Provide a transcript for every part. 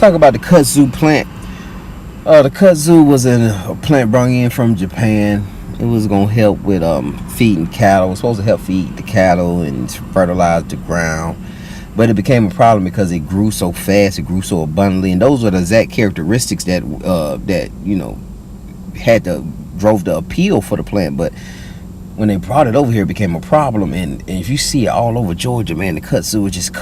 talk about the kudzu plant. The kudzu was a plant brought in from Japan. It was gonna help with feeding cattle. It was supposed to help feed the cattle and fertilize the ground, but it became a problem because it grew so fast, it grew so abundantly, and those are the exact characteristics that drove the appeal for the plant. But when they brought it over here, it became a problem. And if you see it all over Georgia, man, the kudzu just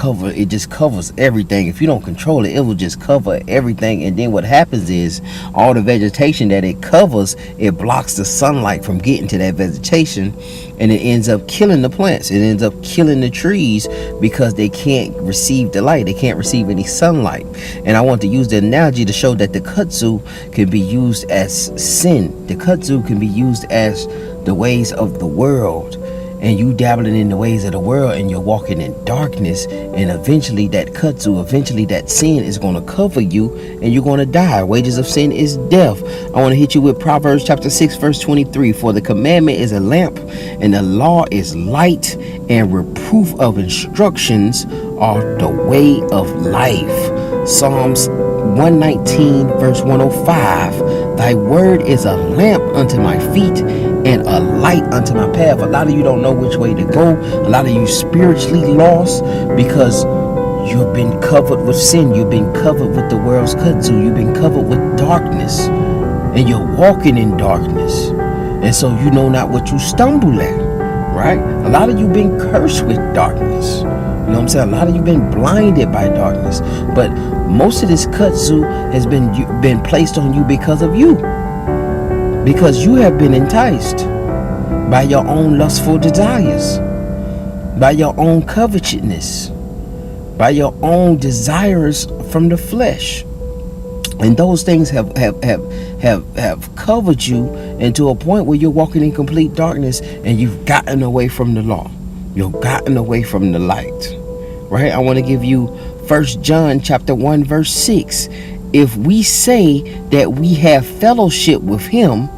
covers everything. If you don't control it, it will just cover everything. And then what happens is all the vegetation that it covers, it blocks the sunlight from getting to that vegetation, and it ends up killing the plants. It ends up killing the trees because they can't receive the light. They can't receive any sunlight. And I want to use the analogy to show that the kudzu can be used as sin. The kudzu can be used as the ways of the world, and you dabbling in the ways of the world, and you're walking in darkness, and eventually that sin is going to cover you, and you're going to die. Wages of sin is death. I want to hit you with Proverbs chapter 6 verse 23. For the commandment is a lamp, and the law is light, and reproof of instructions are the way of life. Psalms 119 verse 105. Thy word is a lamp unto my feet and a light unto my path. A lot of you don't know which way to go. A lot of you spiritually lost because you've been covered with sin. You've been covered with the world's kudzu. You've been covered with darkness, and you're walking in darkness, and so you know not what you stumble at, right? A lot of you been cursed with darkness. You know what I'm saying? A lot of you been blinded by darkness, but most of this kudzu has been placed on you because of you. Because you have been enticed by your own lustful desires, by your own covetousness, by your own desires from the flesh. And those things have covered you into a point where you're walking in complete darkness, and you've gotten away from the law. You've gotten away from the light. Right? I want to give you 1 John chapter 1 verse 6. If we say that we have fellowship with him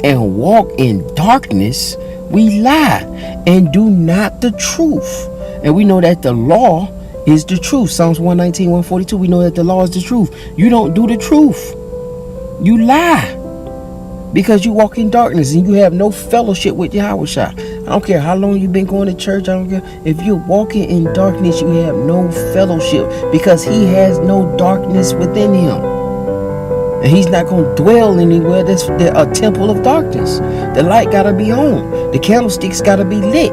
and walk in darkness, we lie and do not the truth. And we know that the law is the truth. Psalms 119, 142. We know that the law is the truth. You don't do the truth. You lie because you walk in darkness and you have no fellowship with Yahweh. I don't care how long you've been going to church. I don't care. If you're walking in darkness, you have no fellowship because he has no darkness within him. And he's not going to dwell anywhere that's a temple of darkness. The light got to be on. The candlesticks got to be lit.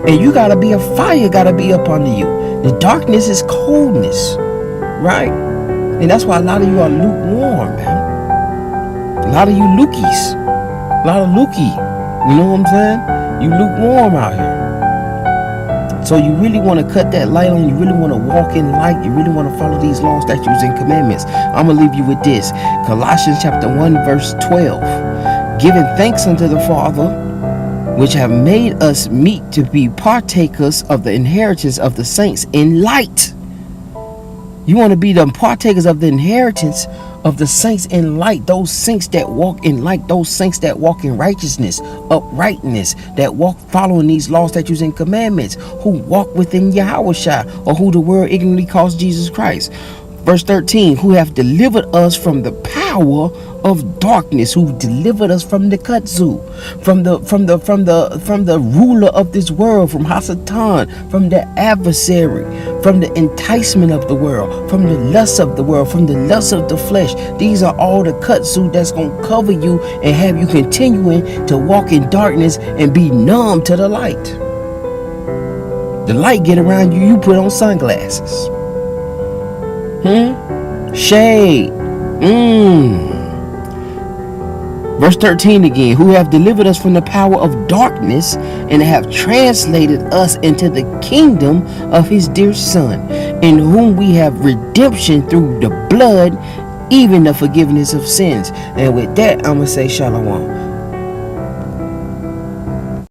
And you got to be a fire, got to be up under you. The darkness is coldness, right? And that's why a lot of you are lukewarm, man. A lot of you lookies. A lot of looky. You know what I'm saying? You lukewarm out here. So you really want to cut that light on. You really want to walk in light. You really want to follow these laws, statutes, and commandments. I'm going to leave you with this. Colossians chapter 1 verse 12. Giving thanks unto the Father, which have made us meet to be partakers of the inheritance of the saints in light. You want to be the partakers of the inheritance of the saints in light. Those saints that walk in light. Those saints that walk in righteousness, uprightness, that walk following these laws, statutes, and commandments, who walk within Yahweh, or who the world ignorantly calls Jesus Christ. Verse 13, who have delivered us from the power of darkness, who delivered us from the kudzu, from the ruler of this world, from Hasatan, from the adversary, from the enticement of the world, from the lust of the world, from the lust of the flesh. These are all the kudzu that's going to cover you and have you continuing to walk in darkness and be numb to the light. The light get around you, you put on sunglasses. Shade. Verse 13 again, who have delivered us from the power of darkness and have translated us into the kingdom of his dear Son, in whom we have redemption through the blood, even the forgiveness of sins. And with that, I'm going to say shalom.